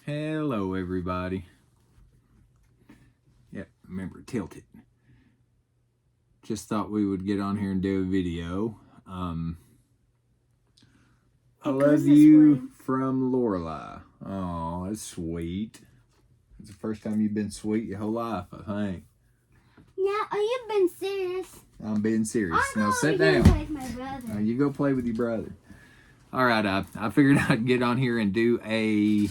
Hello, everybody. Yeah, remember, tilt it. Just thought we would get on here and do a video. I love you from Lorelei. Oh, that's sweet. It's the first time you've been sweet your whole life, I think. Yeah, you've been serious. I'm being serious. Now sit down. Play with my brother. Now you go play with your brother. All right, I figured I'd get on here and do a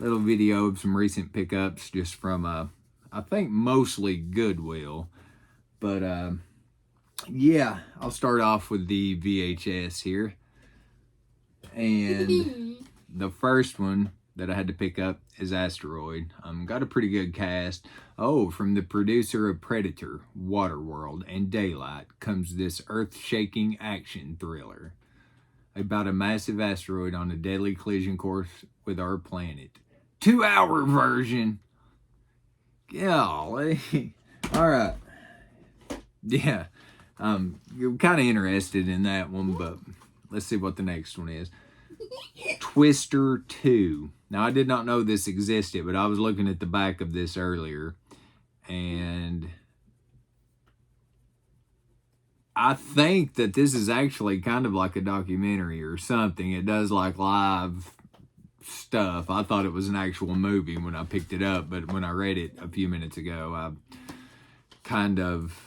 little video of some recent pickups just from, I think mostly Goodwill. But, yeah, I'll start off with the VHS here. And the first one that I had to pick up is Asteroid. Got a pretty good cast. Oh, from the producer of Predator, Waterworld, and Daylight comes this earth-shaking action thriller about a massive asteroid on a deadly collision course with our planet. 2-hour version. Golly. All right. Yeah. You're kind of interested in that one, but let's see what the next one is. Twister 2. Now, I did not know this existed, but I was looking at the back of this earlier, and I think that this is actually kind of like a documentary or something. It does like live stuff. I thought it was an actual movie when I picked it up, but when I read it a few minutes ago, I kind of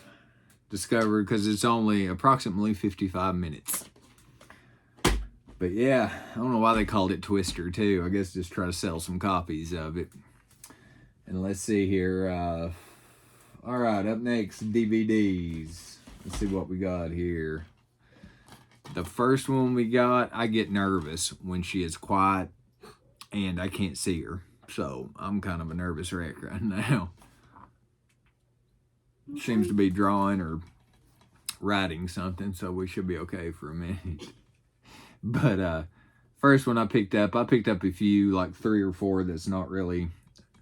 discovered, because it's only approximately 55 minutes. But yeah, I don't know why they called it Twister 2. I guess just try to sell some copies of it. And let's see here. All right, up next, DVDs. Let's see what we got here. The first one we got, I get nervous when she is quiet and I can't see her. So I'm kind of a nervous wreck right now. Seems to be drawing or writing something, so we should be okay for a minute. But first one I picked up a few, like 3 or 4 that's not really,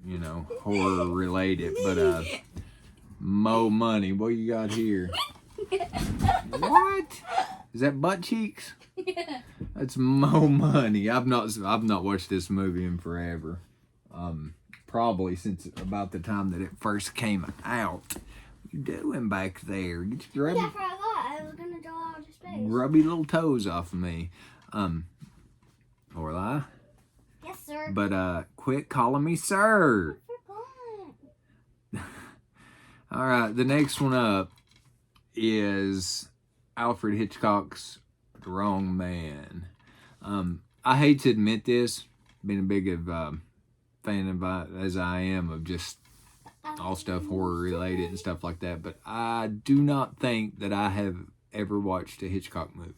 you know, horror related. But Mo Money, what you got here? What? Is that butt cheeks? That's Mo Money. I've not watched this movie in forever. Probably since about the time that it first came out. What you doing back there? Get your I forgot. I was gonna draw out your space. Grubby little toes off of me. Lorelei? Yes, sir. But quit calling me sir. I forgot. All right, the next one up is Alfred Hitchcock's The Wrong Man. I hate to admit this, being a big fan of as I am of just all stuff horror related and stuff like that, but I do not think that I have ever watched a Hitchcock movie.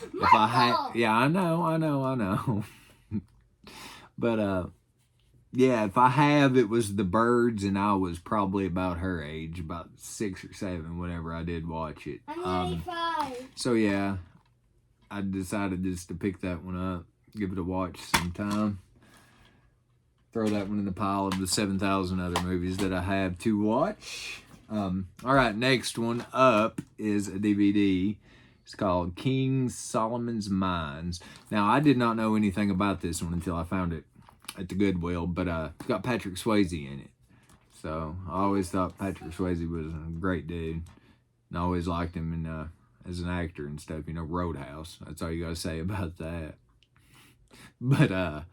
If I had, yeah, I know. But yeah, if I have, it was The Birds, and I was probably about her age, about 6 or 7, whenever I did watch it. I'm 85. So yeah, I decided just to pick that one up, give it a watch sometime. Throw that one in the pile of the 7,000 other movies that I have to watch. All right, next one up is a DVD. It's called King Solomon's Mines. Now, I did not know anything about this one until I found it at the Goodwill, but it's got Patrick Swayze in it. So I always thought Patrick Swayze was a great dude, and I always liked him in, as an actor and stuff. You know, Roadhouse. That's all you got to say about that. But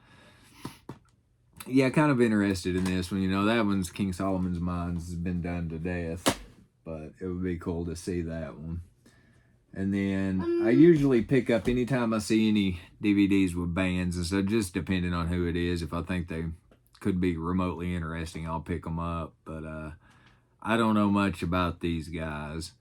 yeah, kind of interested in this one. You know, that one's King Solomon's Mines has been done to death, but it would be cool to see that one. And then I usually pick up anytime I see any DVDs with bands, and so just depending on who it is, if I think they could be remotely interesting, I'll pick them up. But I don't know much about these guys.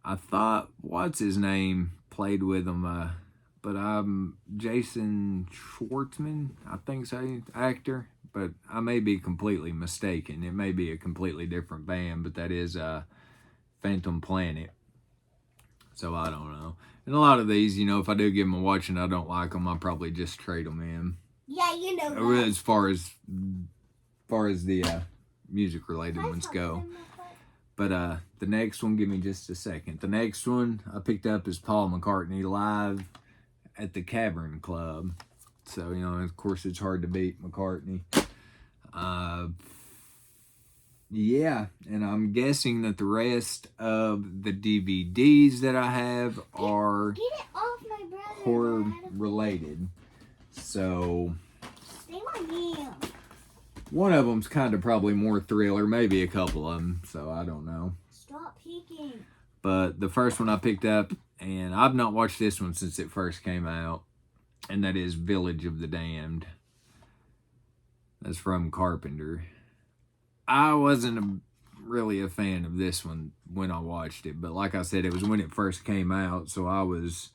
I thought, what's his name, played with them, but I'm Jason Schwartzman, I think so, actor. But I may be completely mistaken. It may be a completely different band, but that is Phantom Planet. So I don't know. And a lot of these, you know, if I do give them a watch and I don't like them, I'll probably just trade them in. Yeah, you know that. As far as the music related ones go. But the next one, give me just a second. The next one I picked up is Paul McCartney live at the Cavern Club. So, you know, of course, it's hard to beat McCartney. Yeah, and I'm guessing that the rest of the DVDs that I have are Get it off my brother. horror Dad. related. So Stay on him. one of them's kind of probably more thriller, maybe a couple of them. So I don't know. Stop peeking. But the first one I picked up, and I've not watched this one since it first came out, and that is Village of the Damned. That's from Carpenter. I wasn't really a fan of this one when I watched it, but like I said, it was when it first came out, so I was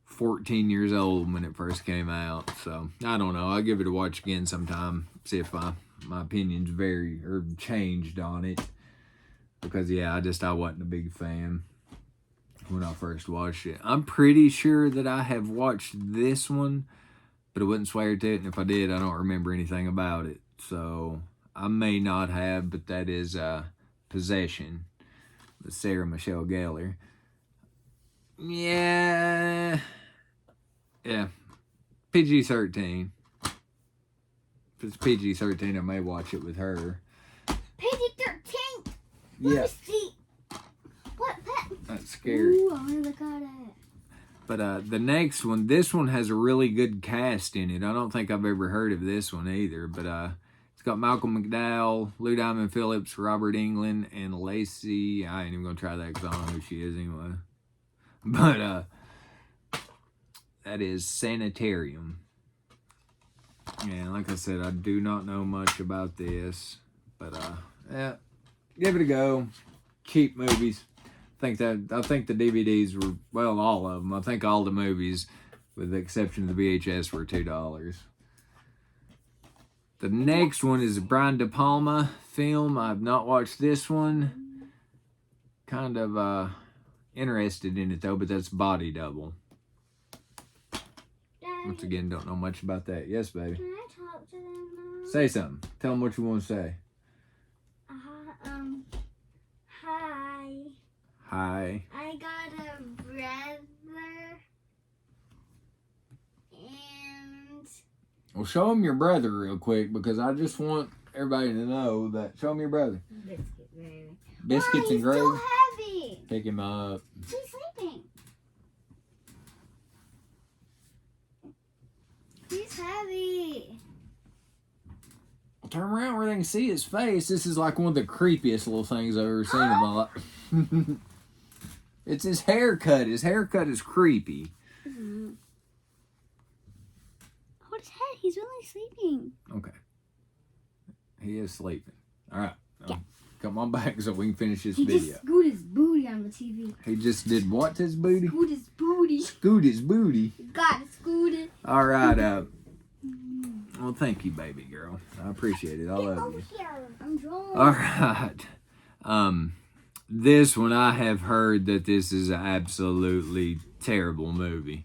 14 years old when it first came out. So I don't know. I'll give it a watch again sometime, see if my opinions vary or changed on it. Because yeah, I wasn't a big fan when I first watched it. I'm pretty sure that I have watched this one, but I wouldn't swear to it, and if I did, I don't remember anything about it. So I may not have, but that is Possession with Sarah Michelle Gellar. Yeah, PG-13. If it's PG-13, I may watch it with her. PG-13. Yeah. What that? That's scary. Ooh, I want to look at it. But the next one, this one has a really good cast in it. I don't think I've ever heard of this one either. But it's got Malcolm McDowell, Lou Diamond Phillips, Robert Englund, and Lacey. I ain't even going to try that because I don't know who she is anyway. But that is Sanitarium. And like I said, I do not know much about this. But yeah, give it a go. Cheap movies. I think the DVDs were, well, all of them. I think all the movies, with the exception of the VHS, were $2. The next one is a Brian De Palma film. I've not watched this one. Kind of interested in it though, but that's Body Double. Once again, don't know much about that. Yes, baby. Can I talk to them now? Say something. Tell them what you want to say. Hi. Hi. I got a brother. And Well, show him your brother real quick because I just want everybody to know that. Show him your brother. biscuit, baby. Biscuits and gravy. He's so heavy. Pick him up. He's sleeping. He's heavy. Turn around where they can see his face. This is like one of the creepiest little things I've ever seen in my life. It's his haircut. His haircut is creepy. Hold his head. He's really sleeping. Okay. He is sleeping. All right. Come on back so we can finish this video. He just scooted his booty on the TV. He just did what to his booty? Scoot his booty. Scoot his booty. Got it scooted. All right. Well, thank you, baby girl. I appreciate it. I love you. Here. I'm drawing. All right. This one, I have heard that this is an absolutely terrible movie.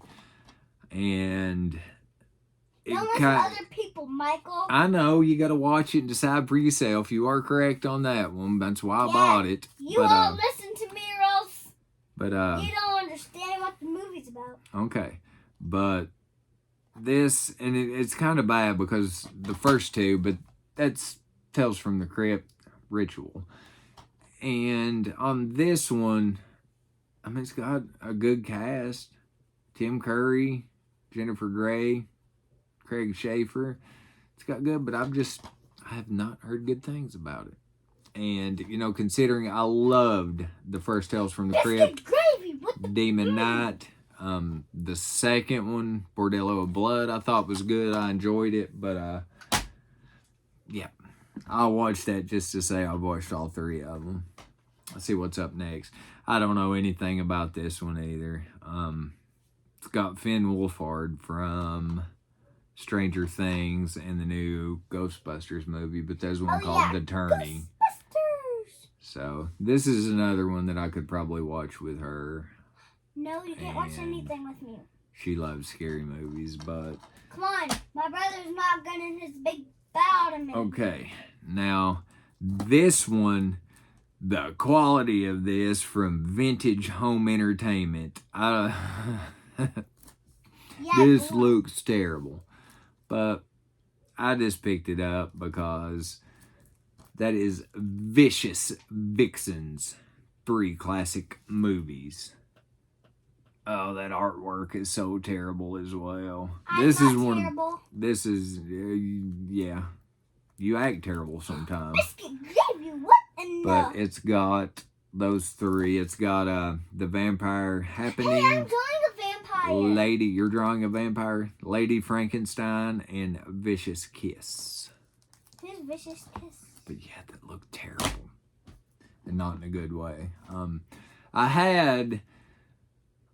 And it Don't listen to other people, Michael. I know, you got to watch it and decide for yourself. You are correct on that one. That's why I bought it. You won't listen to me or else you don't understand what the movie's about. Okay. But this, and it's kind of bad because the first two, but that's Tales from the Crypt, Ritual. And on this one, I mean, it's got a good cast. Tim Curry, Jennifer Grey, Craig Schaefer. It's got good, but I have not heard good things about it. And, you know, considering I loved the first Tales from the Crypt, Demon Knight, the second one, Bordello of Blood, I thought was good. I enjoyed it, but, yeah. I'll watch that just to say I've watched all three of them. Let's see what's up next. I don't know anything about this one either. It's got Finn Wolfhard from Stranger Things and the new Ghostbusters movie, but there's one called The Turning. Ghostbusters! So this is another one that I could probably watch with her. No, you can't watch anything with me. She loves scary movies, but... Come on, my brother's not gonna his big bow to me. Okay, now this one, the quality of this from Vintage Home Entertainment, this looks terrible, but I just picked it up because that is Vicious Vixens, 3 classic movies. Oh, that artwork is so terrible as well. This is terrible. This is, yeah. You act terrible sometimes. But it's got those 3. It's got the Vampire Happening. Hey, I'm drawing a vampire. Lady, you're drawing a vampire. Lady Frankenstein and Vicious Kiss. Who's Vicious Kiss? But yeah, that looked terrible. And not in a good way. I had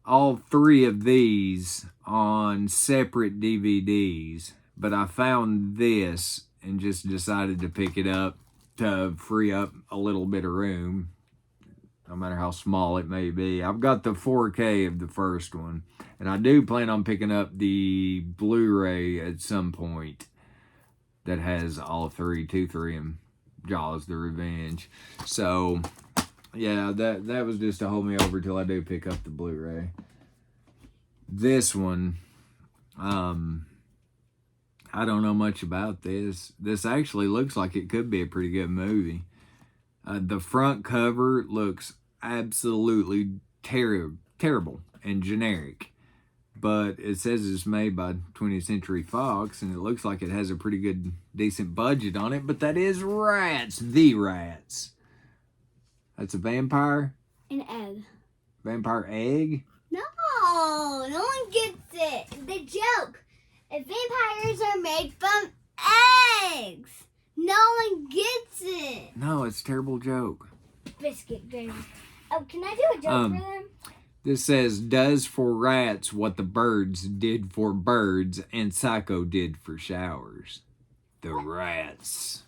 all 3 of these on separate DVDs, but I found this and just decided to pick it up to free up a little bit of room, no matter how small it may be. I've got the 4K of the first one, and I do plan on picking up the Blu-ray at some point that has all 3, 2, 3, and Jaws the Revenge. So yeah, that was just to hold me over till I do pick up the Blu-ray. This one, I don't know much about this. This actually looks like it could be a pretty good movie. The front cover looks absolutely terrible and generic. But it says it's made by 20th Century Fox, and it looks like it has a pretty good, decent budget on it. But that is Rats, the Rats. That's a vampire? An egg. Vampire egg? No one gets it. The joke. If vampires are made from eggs. No one gets it. No, it's a terrible joke. Biscuit gravy. Oh, can I do a joke for them? This says, does for rats what the birds did for birds and Psycho did for showers. The Rats.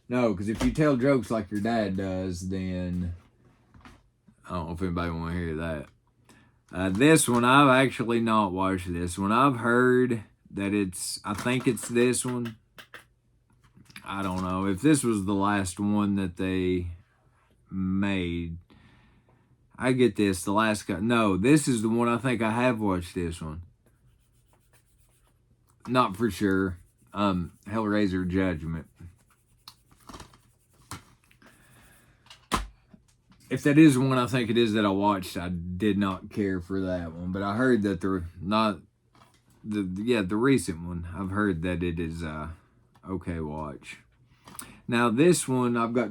No, because if you tell jokes like your dad does, then I don't know if anybody want to hear that. This one, I've actually not watched this one. I've heard that I think it's this one. I don't know. If this was the last one that they made, I get this. The last guy. No, this is the one. I think I have watched this one. Not for sure. Hellraiser Judgment. If that is the one I think it is that I watched, I did not care for that one. But I heard that the recent one, I've heard that it is okay watch. Now this one, I've got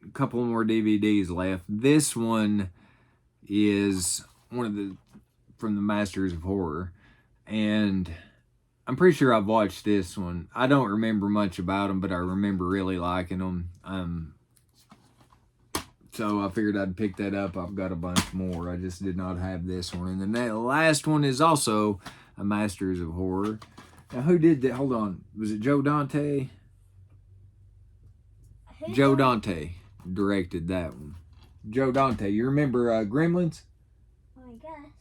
a couple more DVDs left. This one is from the Masters of Horror, and I'm pretty sure I've watched this one. I don't remember much about them, but I remember really liking them. So I figured I'd pick that up. I've got a bunch more. I just did not have this one. And the last one is also a Masters of Horror. Now, who did that? Hold on. Was it Joe Dante? Joe Dante directed that one. Joe Dante. You remember Gremlins? I guess.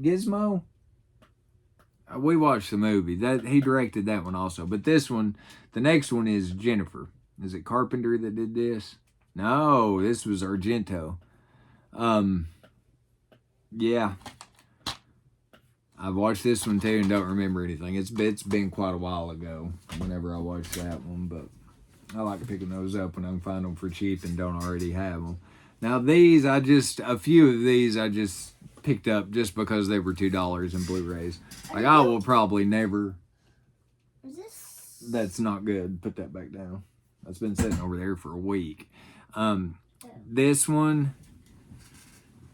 Gizmo? We watched the movie. He directed that one also. But this one, the next one is Jennifer. Is it Carpenter that did this? No, this was Argento. Yeah. I've watched this one too and don't remember anything. It's been quite a while ago whenever I watched that one, but I like picking those up when I can find them for cheap and don't already have them. Now these, a few of these I just picked up just because they were $2 in Blu-rays. Like I will probably never. Is this? That's not good. Put that back down. That's been sitting over there for a week. This one,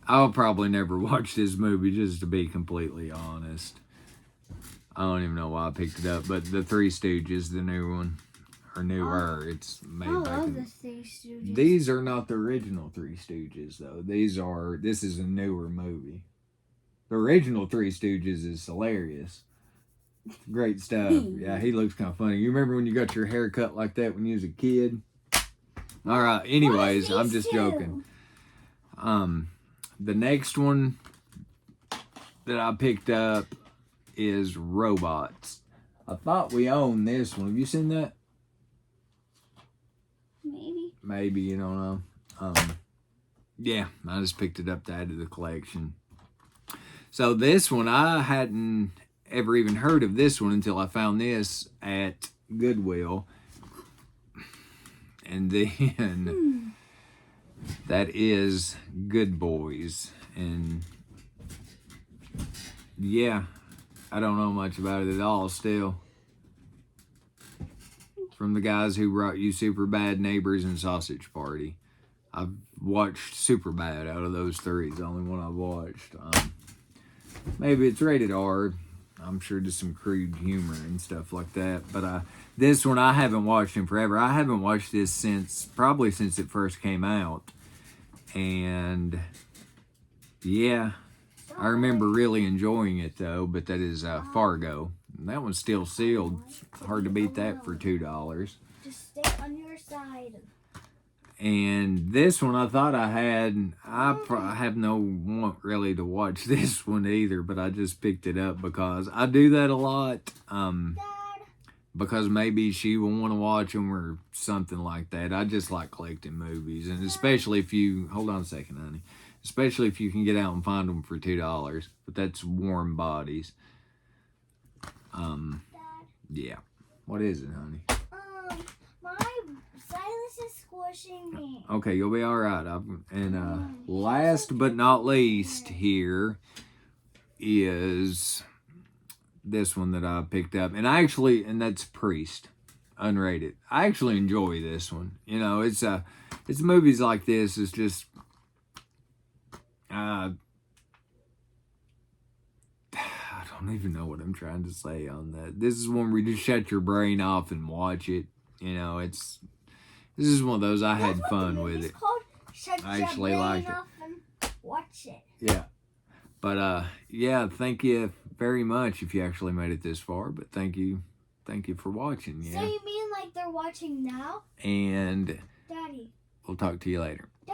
I'll probably never watch this movie, just to be completely honest. I don't even know why I picked it up, but the Three Stooges, the new one, or newer, it's made back in. The Three Stooges. These are not the original Three Stooges, though. This is a newer movie. The original Three Stooges is hilarious. Great stuff. Yeah, he looks kind of funny. You remember when you got your hair cut like that when you was a kid? All right, anyways, I'm just joking. The next one that I picked up is Robots. I thought we owned this one. Have you seen that? Maybe, you don't know. Yeah, I just picked it up to add to the collection. So this one I hadn't ever even heard of this one until I found this at Goodwill. And then that is Good Boys. And yeah, I don't know much about it at all still. From the guys who brought you Superbad, Neighbors, and Sausage Party. I've watched Superbad out of those three. It's the only one I've watched. Maybe it's rated R. I'm sure there's some crude humor and stuff like that. But this one I haven't watched in forever. I haven't watched this probably since it first came out. And yeah, I remember really enjoying it though. But that is Fargo. And that one's still sealed. Hard to beat that for $2. Just stay on your side. And this one I thought I had. I have no want really to watch this one either, but I just picked it up because I do that a lot. Dad. Because maybe she will want to watch them or something like that. I just like collecting movies, and especially if you hold on a second, honey. Especially if you can get out and find them for $2. But that's Warm Bodies. Dad. Yeah. What is it, honey? My Silas is squishing me. Okay, you'll be all right. Last but not least here is this one that I picked up. And that's Priest, unrated. I actually enjoy this one. You know, it's movies like this. It's just, I don't even know what I'm trying to say on that. This is one where you just shut your brain off and watch it. You know, this is one of those I had fun with it. I actually liked it. Watch it. Yeah. But yeah, thank you very much if you actually made it this far. But thank you for watching. Yeah. So you mean like they're watching now? And Daddy. we'll talk to you later.